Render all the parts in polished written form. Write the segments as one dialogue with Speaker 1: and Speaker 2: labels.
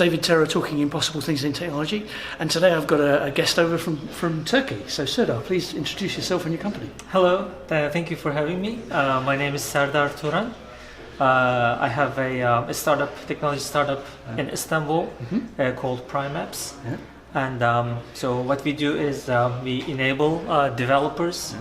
Speaker 1: David Terra talking Impossible Things in Technology, and today I've got a guest over from Turkey. So Serdar, please introduce yourself and your company.
Speaker 2: Hello, thank you for having me. My name is Serdar Turan. I have a technology startup in Istanbul called PrimeApps.
Speaker 1: Yeah.
Speaker 2: And so what we do is we enable developers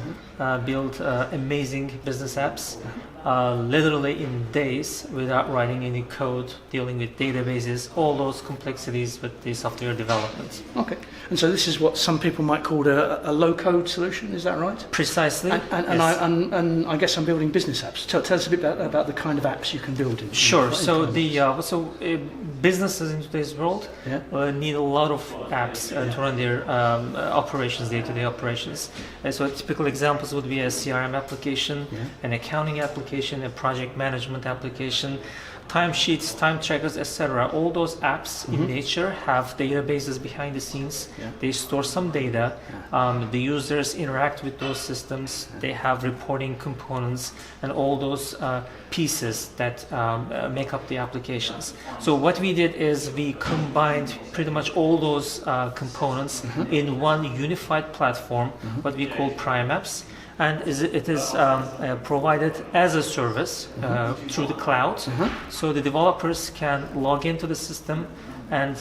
Speaker 2: build amazing business apps literally in days without writing any code, dealing with databases, all those complexities with the software development.
Speaker 1: Okay, and so this is what some people might call a low-code solution, is that right?
Speaker 2: Precisely.
Speaker 1: Yes. And I guess I'm building business apps. Tell us a bit about the kind of apps you can build.
Speaker 2: Sure. So businesses in today's world need a lot of apps to run their operations, day-to-day operations. So typical examples would be a CRM application, an accounting application, a project management application, timesheets, time trackers, etc. All those apps in nature have databases behind the scenes. They store some data. The users interact with those systems. They have reporting components and all those pieces that make up the applications. So what we did is we combined pretty much all those components in one unified platform, what we call PrimeApps. And it is provided as a service through the cloud, so the developers can log into the system and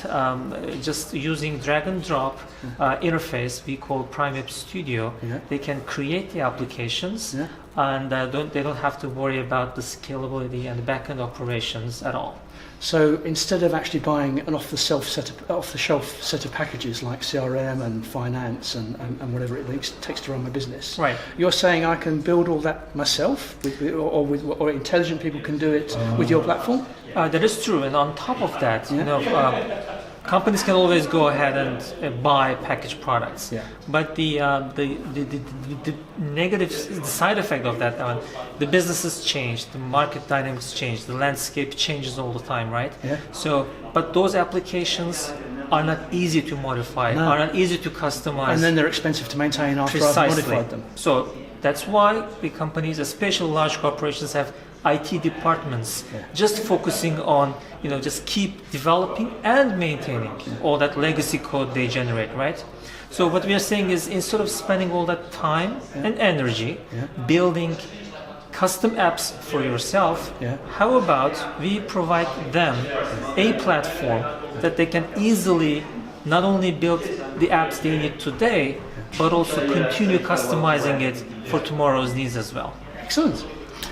Speaker 2: just using drag and drop interface we call PrimeApps Studio, they can create the applications and they don't have to worry about the scalability and the backend operations at all.
Speaker 1: So instead of actually buying an off-the-shelf set of packages like CRM and finance and whatever it takes to run my business,
Speaker 2: right?
Speaker 1: You're saying I can build all that myself, or intelligent people can do it with your platform?
Speaker 2: That is true, and on top of that, companies can always go ahead and buy packaged products. But the negative, the side effect of that, the businesses change, the market dynamics change, the landscape changes all the time, right? So, but those applications are not easy to modify, are not easy to customize.
Speaker 1: And then they're expensive to maintain after I've modified them.
Speaker 2: So that's why the companies, especially large corporations, have IT departments just focusing on, just keep developing and maintaining all that legacy code they generate, right? So what we are saying is, instead of spending all that time and energy building custom apps for yourself, how about we provide them a platform that they can easily not only build the apps they need today, but also continue customizing it for tomorrow's needs as well.
Speaker 1: Excellent.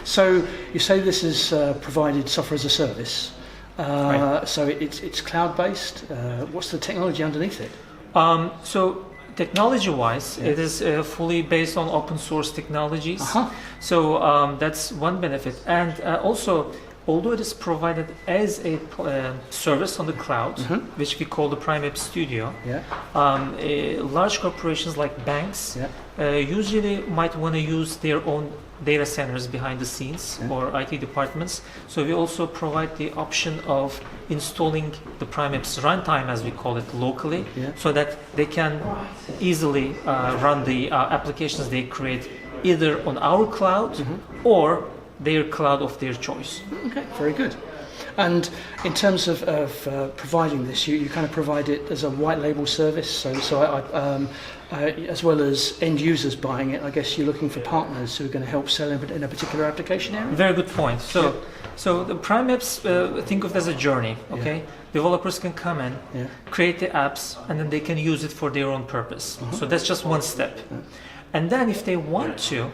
Speaker 1: So you say this is provided software as a service. So it's cloud-based. What's the technology underneath it?
Speaker 2: So technology-wise, it is fully based on open source technologies. So that's one benefit. And also, although it is provided as a service on the cloud, which we call the PrimeApps Studio, large corporations like banks usually might want to use their own data centers behind the scenes or IT departments. So we also provide the option of installing the PrimeApps runtime, as we call it, locally, so that they can easily run the applications they create either on our cloud or their cloud of their choice.
Speaker 1: Okay, very good. And in terms of providing this, you kind of provide it as a white label service, so as well as end users buying it. I guess you're looking for partners who are going to help sell in a particular application area?
Speaker 2: Very good point. So the PrimeApps, think of it as a journey, okay? Developers can come in, create the apps, and then they can use it for their own purpose. So that's just one step. And then if they want to,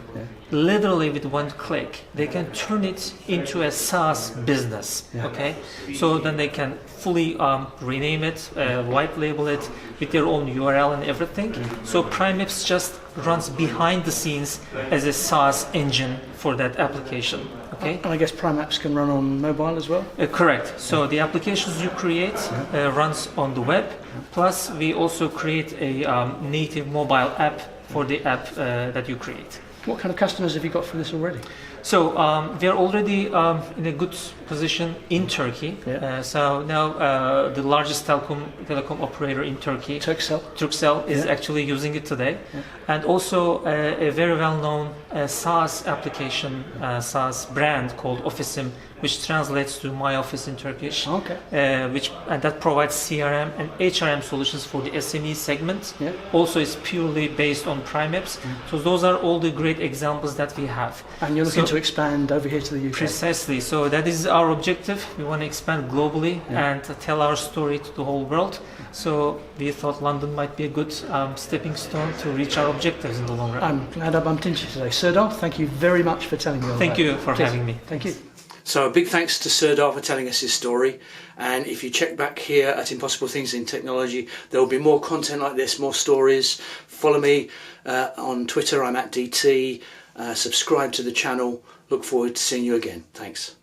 Speaker 2: literally with one click, they can turn it into a SaaS business, okay? So then they can fully rename it, white label it with their own URL and everything. So PrimeApps just runs behind the scenes as a SaaS engine for that application, okay?
Speaker 1: And I guess PrimeApps can run on mobile as well?
Speaker 2: Correct. So the applications you create runs on the web, plus we also create a native mobile app for the app that you create.
Speaker 1: What kind of customers have you got for this already?
Speaker 2: So we are already in a good position in Turkey.
Speaker 1: Yeah.
Speaker 2: So now the largest telecom operator in Turkey, Turkcell, is actually using it today.
Speaker 1: Yeah.
Speaker 2: And also a very well-known SaaS application, SaaS brand called Office'im, which translates to My Office in Turkish.
Speaker 1: Okay.
Speaker 2: And that provides CRM and HRM solutions for the SME segment.
Speaker 1: Yeah.
Speaker 2: Also, it's purely based on PrimeApps. So those are all the great examples that we have.
Speaker 1: And you're looking to expand over here to the UK.
Speaker 2: Precisely. So that is our objective. We want to expand globally and tell our story to the whole world. So we thought London might be a good stepping stone to reach our objectives in the long run.
Speaker 1: I'm glad I bumped into you today. Serdar, thank you very much for telling me all that.
Speaker 2: Thank you for having me.
Speaker 1: Thank you. So a big thanks to Serdar for telling us his story, and if you check back here at Impossible Things in Technology, there will be more content like this, more stories. Follow me on Twitter, I'm at DT, subscribe to the channel, look forward to seeing you again. Thanks.